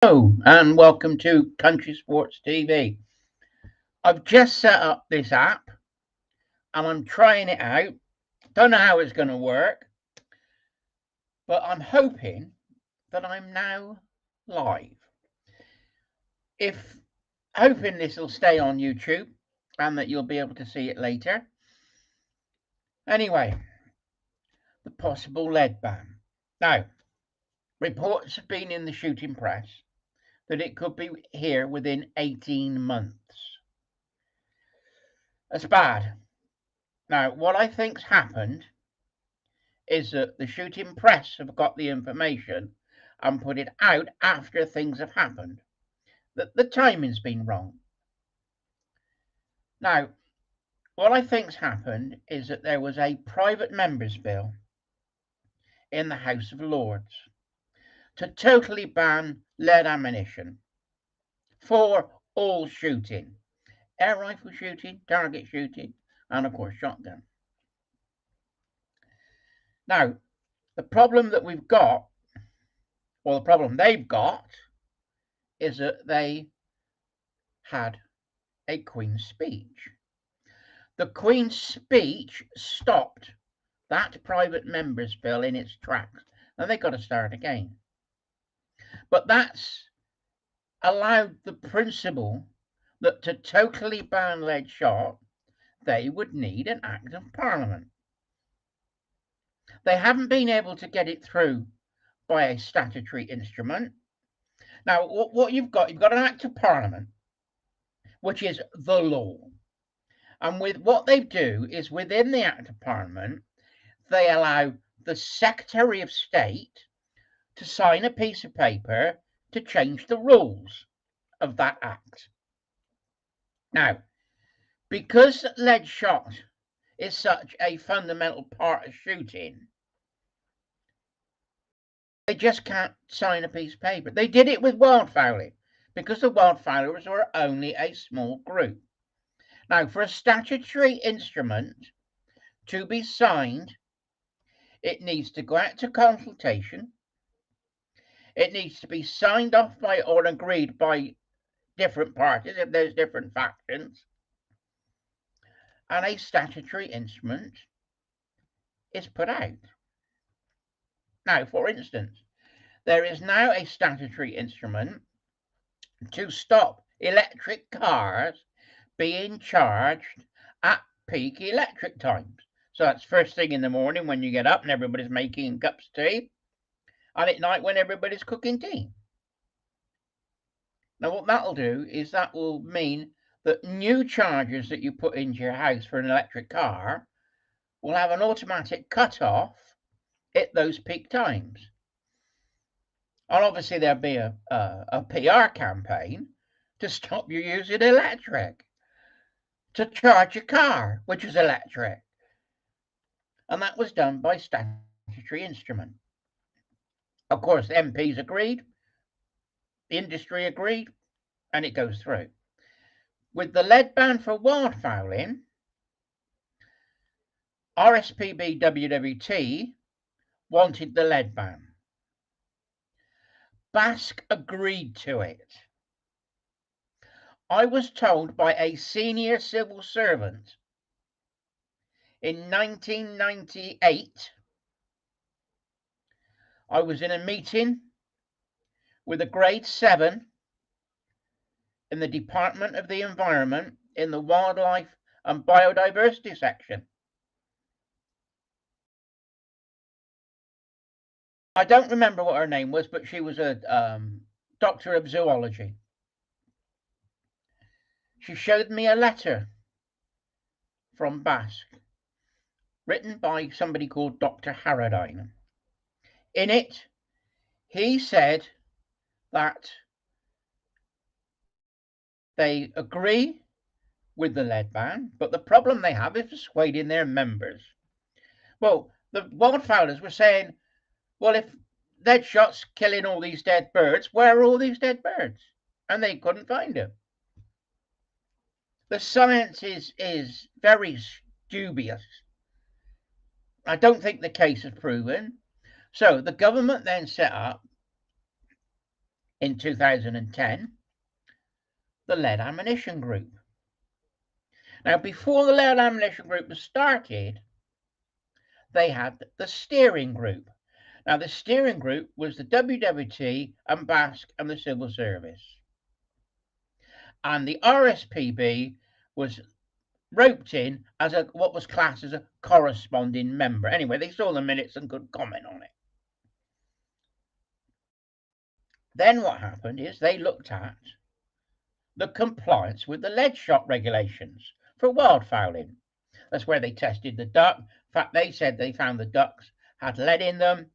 Hello and welcome to Country Sports TV. I've just set up this app and I'm trying it out. Don't know how it's going to work, but I'm hoping that I'm now live. If hoping this will stay on YouTube and that you'll be able to see it later. Anyway, the possible lead ban. Now, reports have been in the shooting press that it could be here within 18 months. That's bad. Now, what I think's happened is that the shooting press have got the information and put it out after things have happened. That the timing's been wrong. Now, what I think's happened is that there was a private members' bill in the House of Lords to totally ban lead ammunition for all shooting, air rifle shooting, target shooting, and of course shotgun. Now, the problem that we've got, or the problem they've got, is that they had a Queen's speech. The Queen's speech stopped that private members' bill in its tracks, and they've got to start again. But that's allowed the principle that to totally ban lead shot, they would need an Act of Parliament. They haven't been able to get it through by a statutory instrument. Now, what you've got an Act of Parliament, which is the law. And with what they do is within the Act of Parliament, they allow the Secretary of State to sign a piece of paper to change the rules of that act. Now, because lead shot is such a fundamental part of shooting, they just can't sign a piece of paper. They did it with wildfowling because the wildfowlers were only a small group. Now, for a statutory instrument to be signed, it needs to go out to consultation. It needs to be signed off by or agreed by different parties if there's different factions. And a statutory instrument is put out. Now, for instance, there is now a statutory instrument to stop electric cars being charged at peak electric times. So that's first thing in the morning when you get up and everybody's making cups of tea, and at night when everybody's cooking tea. Now, what that'll do is that will mean that new chargers that you put into your house for an electric car will have an automatic cut-off at those peak times. And obviously there'll be a PR campaign to stop you using electric, to charge your car, which is electric. And that was done by statutory instrument. Of course, the MPs agreed, the industry agreed, and it goes through. With the lead ban for wildfowling, RSPB WWT wanted the lead ban. Basque agreed to it. I was told by a senior civil servant in 1998, I was in a meeting with a grade 7 in the Department of the Environment in the Wildlife and Biodiversity section. I don't remember what her name was, but she was a doctor of zoology. She showed me a letter from Basque, written by somebody called Dr. Harradine. In it, he said that they agree with the lead ban, but the problem they have is persuading their members. Well, the wildfowlers were saying, well, if lead shot's killing all these dead birds, where are all these dead birds? And they couldn't find them. The science is very dubious. I don't think the case is proven. So the government then set up in 2010, the lead ammunition group. Now, before the lead ammunition group was started, they had the steering group. Now, the steering group was the WWT and BASC and the Civil Service. And the RSPB was roped in as what was classed as a corresponding member. Anyway, they saw the minutes and could comment on it. Then what happened is they looked at the compliance with the lead shot regulations for wildfowling. That's where they tested the duck. In fact, they said they found the ducks had lead in them,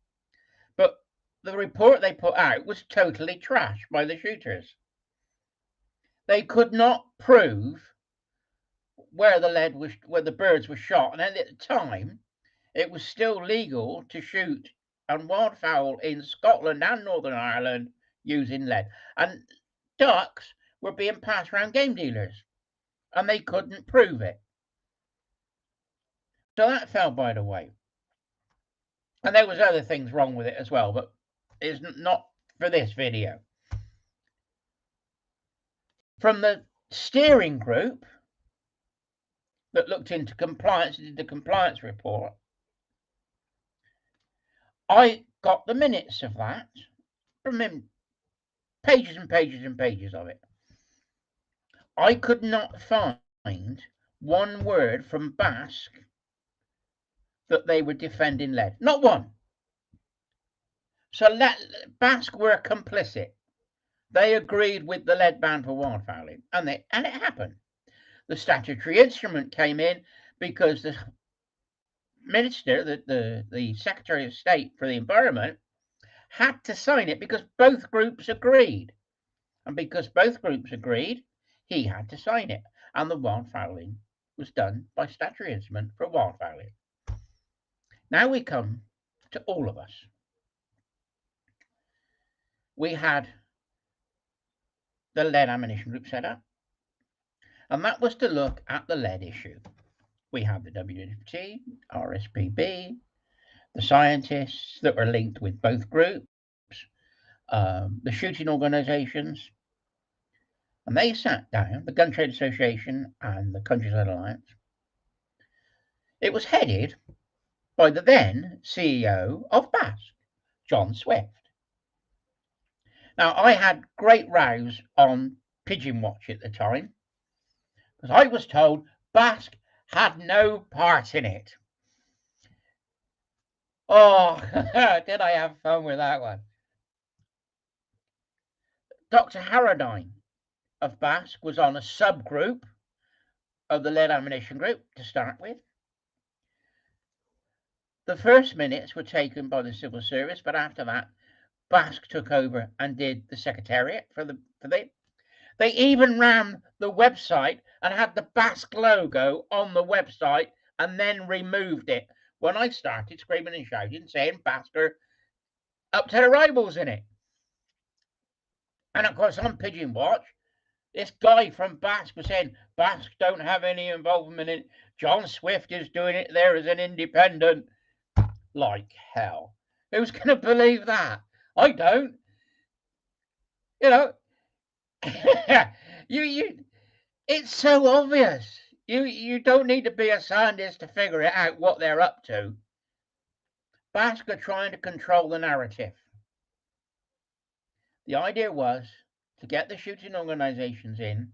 but the report they put out was totally trashed by the shooters. They could not prove where the lead was, where the birds were shot, and at the time, it was still legal to shoot and wildfowl in Scotland and Northern Ireland using lead, and ducks were being passed around game dealers, and they couldn't prove it. So that fell by the way. And there was other things wrong with it as well, but it's not for this video. From the steering group that looked into compliance, did the compliance report, I got the minutes of that from him, pages and pages and pages of it. I could not find one word from BASC that they were defending lead. Not one. So BASC were complicit. They agreed with the lead ban for wildfowling, and it happened. The statutory instrument came in because the minister, the Secretary of State for the Environment, had to sign it because both groups agreed. And because both groups agreed, he had to sign it. And the wildfowling was done by statutory instrument for wildfowling. Now we come to all of us. We had the lead ammunition group set up, and that was to look at the lead issue. We had the WWT, RSPB, the scientists that were linked with both groups, the shooting organisations, and they sat down, the Gun Trade Association and the Countryside Alliance. It was headed by the then CEO of BASC, John Swift. Now, I had great rows on Pigeon Watch at the time, because I was told BASC had no part in it. Oh, did I have fun with that one. Dr. Harradine of BASC was on a subgroup of the lead ammunition group to start with. The first minutes were taken by the Civil Service, but after that, BASC took over and did the secretariat for the. They even ran the website and had the BASC logo on the website and then removed it when I started screaming and shouting, saying BASC are up to their rivals in it. And of course, on Pigeon Watch, this guy from BASC was saying BASC don't have any involvement in it. John Swift is doing it there as an independent. Like hell. Who's going to believe that? I don't. You know, it's so obvious. You don't need to be a scientist to figure it out what they're up to. BASC are trying to control the narrative. The idea was to get the shooting organisations in,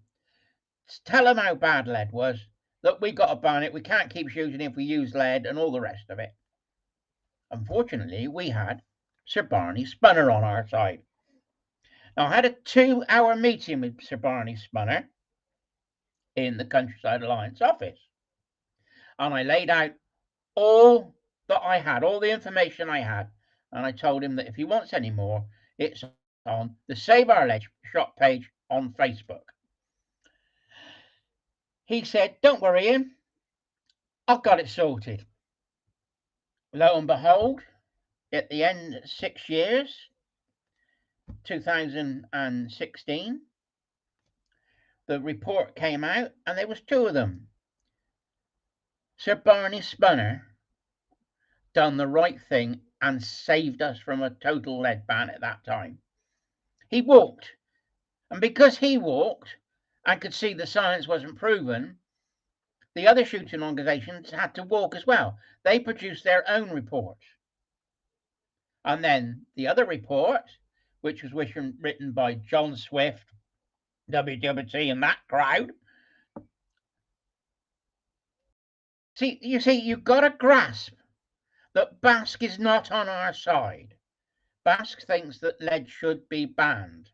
tell them how bad lead was, that we got to ban it, we can't keep shooting if we use lead, and all the rest of it. Unfortunately, we had Sir Barney Spunner on our side. Now, I had a 2-hour meeting with Sir Barney Spunner in the Countryside Alliance office. And I laid out all that I had, all the information I had. And I told him that if he wants any more, it's on the Save Our Lead shop page on Facebook. He said, don't worry, Ian, I've got it sorted. Lo and behold, at the end of 6 years, 2016, the report came out, and there was 2 of them. Sir Barney Spunner done the right thing and saved us from a total lead ban at that time. He walked. And because he walked and could see the science wasn't proven, the other shooting organisations had to walk as well. They produced their own report. And then the other report, which was written by John Swift, WWT, and that crowd. You've got to grasp that Basque is not on our side. Basque thinks that lead should be banned.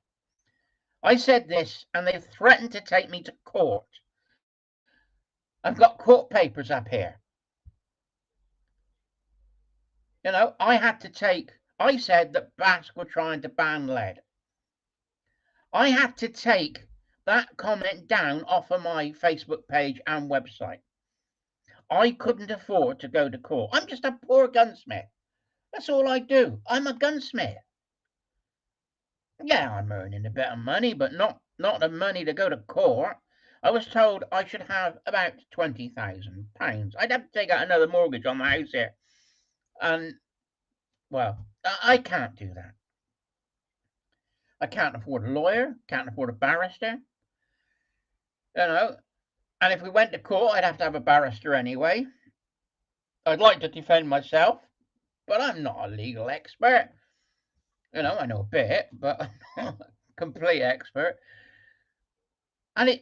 I said this, and they threatened to take me to court. I've got court papers up here. I said that Basque were trying to ban lead. I had to take that comment down off of my Facebook page and website. I couldn't afford to go to court. I'm just a poor gunsmith. That's all I do. I'm a gunsmith. Yeah, I'm earning a bit of money, but not the money to go to court. I was told I should have about £20,000. I'd have to take out another mortgage on the house here. And, well, I can't do that. I can't afford a lawyer, can't afford a barrister. And if we went to court, I'd have to have a barrister anyway. I'd like to defend myself, but I'm not a legal expert. I know a bit, but I'm not a complete expert. And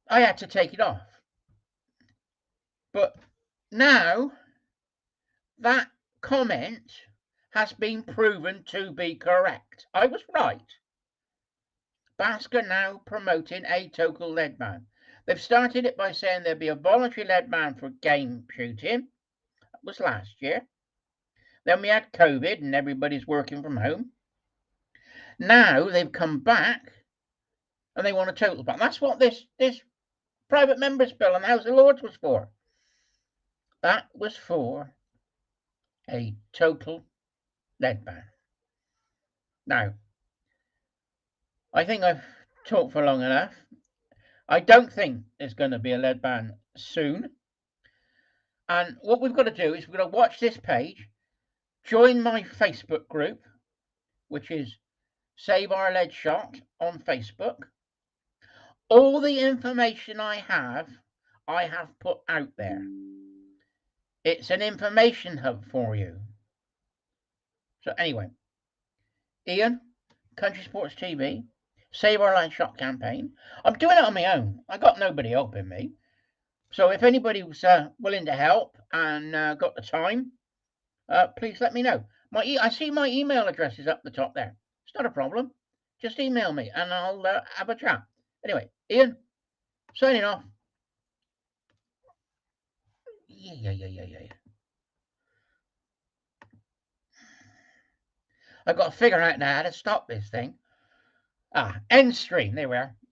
I had to take it off. But now that comment has been proven to be correct. I was right. Basque are now promoting a total lead ban. They've started it by saying there'll be a voluntary lead ban for game shooting. That was last year. Then we had COVID and everybody's working from home. Now they've come back and they want a total ban. That's what this private members bill in the House of Lords was for. That was for a total lead ban. Now, I think I've talked for long enough. I don't think there's going to be a lead ban soon. And what we've got to do is we've got to watch this page, join my Facebook group, which is Save Our Lead Shot on Facebook. All the information I have put out there. It's an information hub for you. So anyway, Ian, Country Sports TV, Save Our Lead Shot campaign. I'm doing it on my own. I got nobody helping me. So if anybody was willing to help and got the time, please let me know. I see my email address is up the top there. It's not a problem. Just email me and I'll have a chat. Anyway, Ian, signing off. Yeah. I've got to figure out now how to stop this thing. End stream. There we are.